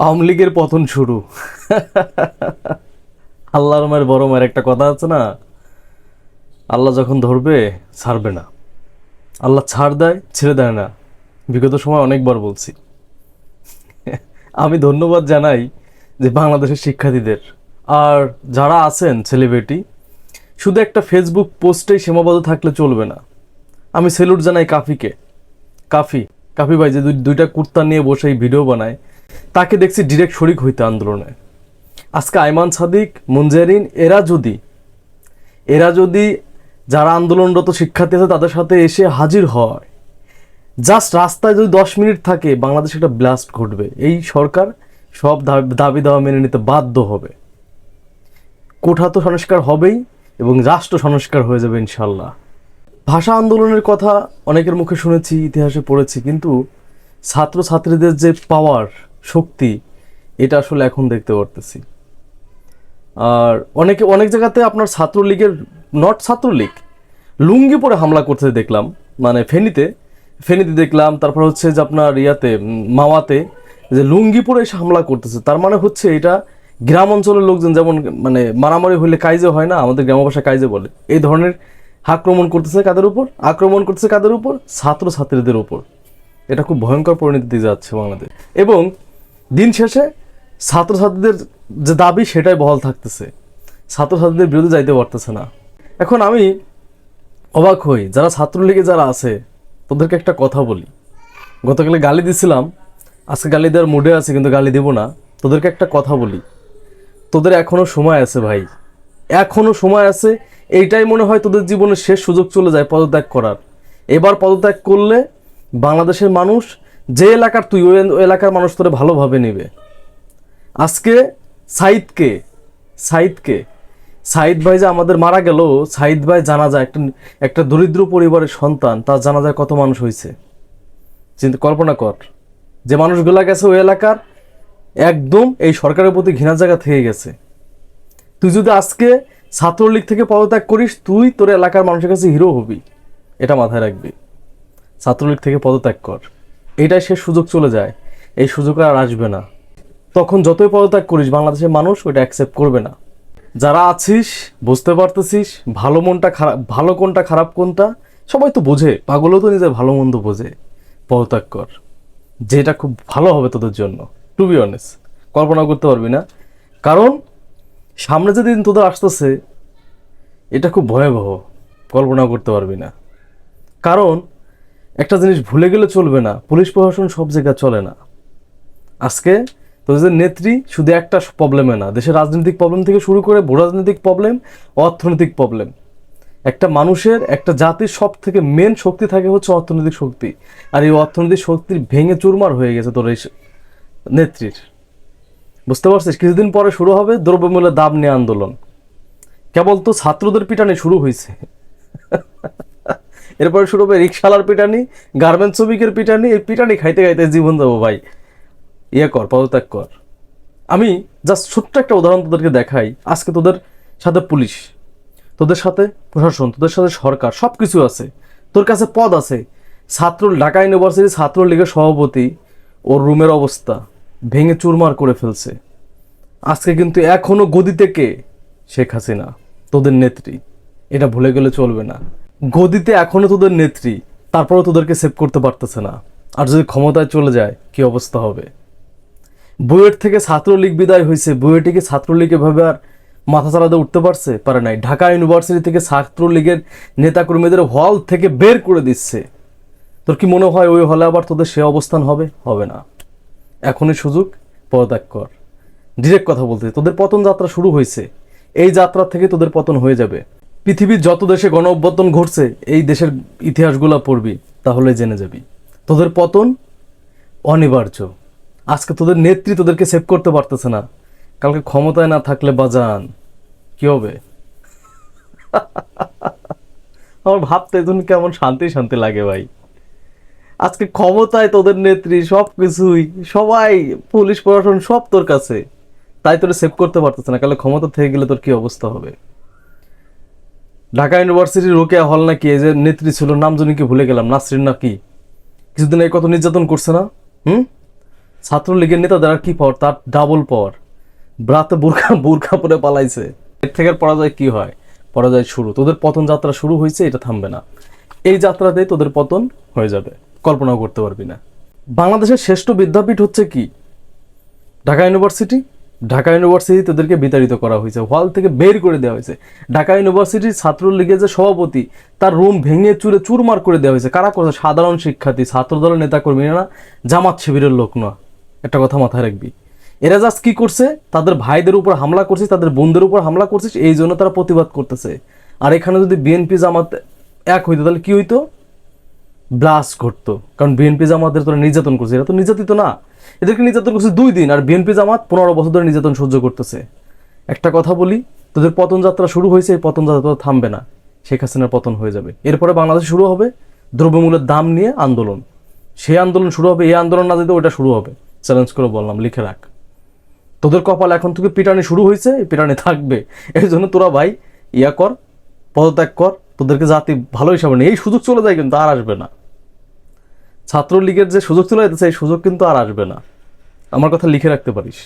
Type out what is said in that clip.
আওয়ামী লীগের পতন শুরু। আল্লাহর মায়ের বড় মায়ের একটা কথা আছে না, আল্লাহ যখন ধরবে ছাড়বে না। আল্লাহ ছাড় দেয়, ছেড়ে দেয় না। বিগত সময় অনেকবার বলছি। আমি ধন্যবাদ জানাই যে বাংলাদেশের শিক্ষার্থীদের আর যারা আছেন সেলিব্রিটি, শুধু একটা ফেসবুক পোস্টেই সীমাবদ্ধ থাকলে চলবে না। আমি সেলুট জানাই কাফিকে। কাফি কাফি ভাই যে দুইটা কুর্তা নিয়ে বসে এই ভিডিও বানায়, তাকে দেখছি ডিরেক্ট শরিক হইতে আন্দোলনে। আজকে আইমান সাদিক, মুনজারিন এরা যদি যারা আন্দোলনরত শিক্ষার্থী আছে তাদের সাথে এসে হাজির হয়, জাস্ট রাস্তায় যদি 10 মিনিট থাকে, বাংলাদেশে একটা ব্লাস্ট ঘটবে। এই সরকার সব দাবি দাওয়া মেনে নিতে বাধ্য হবে। কোঠা তো সংস্কার হবেই এবং রাষ্ট্র সংস্কার হয়ে যাবে ইনশাল্লাহ। ভাষা আন্দোলনের কথা অনেকের মুখে শুনেছি, ইতিহাসে পড়েছি, কিন্তু ছাত্রছাত্রীদের যে পাওয়ার, শক্তি, এটা আসলে এখন দেখতে পারতেছি। আর অনেক জায়গাতে আপনার ছাত্রলীগের, নট ছাত্রলীগ, লুঙ্গি পরে হামলা করতে দেখলাম। মানে ফেনীতে দেখলাম, তারপর হচ্ছে যে আপনার মাওয়াতে যে লুঙ্গি পরে এসে হামলা করতেছে। তার মানে হচ্ছে এটা গ্রাম অঞ্চলের লোকজন, যেমন মানে মারামারি হইলে কাইজে হয় না, আমাদের গ্রাম ভাষায় কাইজে বলে, এই ধরনের আক্রমণ করতেছে কাদের উপর? ছাত্রছাত্রীদের উপর। এটা খুব ভয়ঙ্কর পরিণতি দিয়ে যাচ্ছে বাংলাদেশ। এবং দিন শেষে ছাত্রছাত্রীদের যে দাবি সেটাই বহাল থাকতেছে, ছাত্রছাত্রীদের বিরুদ্ধে যাইতে পারতেছে না। এখন আমি অবাক হই, যারা ছাত্রলীগে যারা আছে তোদেরকে একটা কথা বলি। গতকালে গালি দিছিলাম, আজকে গালি দেওয়ার মুডে আছে, কিন্তু গালি দেব না। তোদেরকে একটা কথা বলি, তোদের এখনো সময় আছে ভাই, এখনো সময় আছে। এইটাই মনে হয় তোদের জীবনের শেষ সুযোগ চলে যায় পদত্যাগ করার। এবার পদত্যাগ করলে বাংলাদেশের মানুষ, যে এলাকার তুই, ওই এলাকার মানুষ তোরে ভালোভাবে নেবে। আজকে সাইদ ভাই যে আমাদের মারা গেল, সাইদ ভাই জানাজা, একটা দরিদ্র পরিবারের সন্তান, তার জানাজায় কত মানুষ হয়েছে কল্পনা কর। যে মানুষগুলা গেছে ওই এলাকার, একদম এই সরকারের প্রতি ঘৃণার জায়গা থেকে গেছে। তুই যদি আজকে ছাত্রলীগ থেকে পদত্যাগ করিস, তুই তোর এলাকার মানুষের কাছে হিরো হবি, এটা মাথায় রাখবি। ছাত্রলীগ থেকে পদত্যাগ কর, এটাই শেষ সুযোগ চলে যায়, এই সুযোগ আর আসবে না। তখন যতই পদত্যাগ করিস, বাংলাদেশের মানুষ ওইটা অ্যাকসেপ্ট করবে না। যারা আছিস বুঝতে পারতেছিস ভালো কোনটা খারাপ কোনটা, সবাই তো বোঝে, পাগলও তো নিজের ভালো মন্দ বোঝে। পদত্যাগ কর, যেটা খুব ভালো হবে তোদের জন্য। টু বি অনেস্ট, কল্পনা করতে পারবি না। কারণ সামনে যে দিন তোদের আসতেছে, এটা খুব ভয়াবহ, কল্পনা করতে পারবি না। কারণ একটা জিনিস ভুলে গেলে চলবে না, পুলিশ প্রশাসন সব জায়গায় চলে না। আজকে তোদের নেত্রী শুধু একটা প্রবলেমে না, দেশের রাজনৈতিক প্রবলেম থেকে শুরু করে ভূ রাজনৈতিক প্রবলেম, অর্থনৈতিক প্রবলেম। একটা মানুষের, একটা জাতির সব থেকে মেন শক্তি থাকে হচ্ছে অর্থনৈতিক শক্তি। আর এই অর্থনৈতিক শক্তির ভেঙে চুরমার হয়ে গেছে তোর এই নেত্রীর। বুঝতে পারছিস? কিছুদিন পরে শুরু হবে দ্রব্যমূল্যের দাম নিয়ে আন্দোলন। কেবল তো ছাত্রদের পিটানি শুরু হয়েছে, এরপরে শুরু হবে রিক্সালার পিটানি, গার্মেন্টস শ্রমিকের পিটানি। এই পিটানি খাইতে খাইতে জীবন যাবো ভাই। পদত্যাগ কর। আমি জাস্ট ছোট্ট একটা উদাহরণ তোদেরকে দেখাই। আজকে তোদের সাথে পুলিশ, তোদের সাথে প্রশাসন, তোদের সাথে সরকার, সব কিছু আছে, তোর কাছে পদ আছে। ঢাকা ইউনিভার্সিটি ছাত্রলীগের সভাপতি, ওর রুমের অবস্থা ভেঙে চুরমার করে ফেলছে। আজকে কিন্তু এখনো গদিতে কে? শেখ হাসিনা, তোদের নেত্রী। এটা ভুলে গেলে চলবে না। গদিতে এখনো তোদের নেত্রী, তারপরেও তোদেরকে সেভ করতে পারতেছে না। আর যদি ক্ষমতায় চলে যায়, কি অবস্থা হবে? বুয়েট থেকে ছাত্রলীগ বিদায় হয়েছে, বুয়েটে ছাত্রলীগ এভাবে আর মাথা চালাতে উঠতে পারে নাই। ঢাকা ইউনিভার্সিটি থেকে ছাত্রলীগের নেতাকর্মীদের হল থেকে বের করে দিচ্ছে। তোর কি মনে হয় ওই হলে আবার তোদের সে অবস্থান হবে? হবে না। এখনই সুযোগ, পদত্যাগ কর। ডিরেক্ট কথা বলতে, তোদের পতন যাত্রা শুরু হয়েছে, এই যাত্রা থেকে তোদের পতন হয়ে যাবে। পৃথিবীর যত দেশে গণ অভ্যুত্থান ঘটছে, এই দেশের ইতিহাসগুলো পড়বি, তাহলে জেনে যাবি তোদের পতন অনিবার্য। আজকে তোদের নেত্রী তোদেরকে সেভ করতে পারতেছে না, কালকে ক্ষমতায় না থাকলে বাজান কি হবে? আমার ভাবতে এখন কেমন শান্তি শান্তি লাগে ভাই। আজকে ক্ষমতায় তোদের নেত্রী, সব কিছুই, সবাই, পুলিশ প্রশাসন সব তোর কাছে, তাই তোরে সেভ করতে পারতেছে না। কালে ক্ষমতা থেকে গেলে তোর কি অবস্থা হবে? ঢাকা ইউনিভার্সিটির রোকেয়া হল নাকি, এই যে নেত্রী ছিল, নাম জানি কি ভুলে গেলাম, নাসরিন নাকি, কিছুদিন এই কত নির্যাতন করছে না? ছাত্রলীগের নেতাদের আর কি পাওয়ার, তার ডাবল পাওয়ার। রাতে বোরখা বোরখা পরে পালাইছে। এর থেকে আর পরাজয় কি হয়? পরাজয় শুরু। তোদের পতন যাত্রা শুরু হয়েছে, এটা থামবে না। এই যাত্রাতেই তোদের পতন হয়ে যাবে, কল্পনাও করতে পারবি না। বাংলাদেশের শ্রেষ্ঠ বিদ্যাপীঠ হচ্ছে কি? ঢাকা ইউনিভার্সিটি। ঢাকা ইউনিভার্সিটি তোদেরকে বিতাড়িত করা হয়েছে, হল থেকে বের করে দেওয়া হয়েছে। ঢাকা ইউনিভার্সিটির ছাত্রলীগের যে সভাপতি, তার রুম ভেঙে চুরে চুরমার করে দেওয়া হয়েছে। কারা করছে? সাধারণ শিক্ষার্থী, ছাত্রদলের নেতাকর্মীরা না, জামাত শিবিরের লোক না। একটা কথা মাথায় রাখবি। এরা জাস্ট কি করছে? তাদের ভাইদের উপর হামলা করছিস, তাদের বোনদের উপর হামলা করছিস, এই জন্য তারা প্রতিবাদ করতেছে। আর এখানে যদি বিএনপি জামাত এক হইতো তাহলে কি হইতো? ব্লাস্ট ঘটতো। কারণ বিএনপি জামাতের তোরা নির্যাতন করছে, এরা তো নির্যাতিত না। এদেরকে নির্যাতন করছে 2 দিন, আর বিএনপি জামাত 15 বছর ধরে নির্যাতন সহ্য করতেছে। একটা কথা বলি, তোদের পতন যাত্রা শুরু হয়েছে, এই পতন যাত্রা থামবে না। শেখ হাসিনার পতন হয়ে যাবে। এরপরে বাংলাদেশে শুরু হবে দ্রব্যমূল্যের দাম নিয়ে আন্দোলন। সেই আন্দোলন শুরু হবে, এই আন্দোলন না যেতে ওটা শুরু হবে। চ্যালেঞ্জ করে বললাম, লিখে রাখ। তোদের কপাল এখন থেকে পিটানি শুরু হয়েছে, এই পিটানি থাকবে। এই জন্য তোরা ভাই ইয়া কর, পদত্যাগ কর। তোদেরকে জাতি ভালো হিসাবে নেই। এই সুযোগ চলে যায় কিন্তু আর আসবে না। ছাত্রলীগের যে সুযোগ চলে যেতেছে, এই সুযোগ কিন্তু আর আসবে না। আমার কথা লিখে রাখতে পারিস।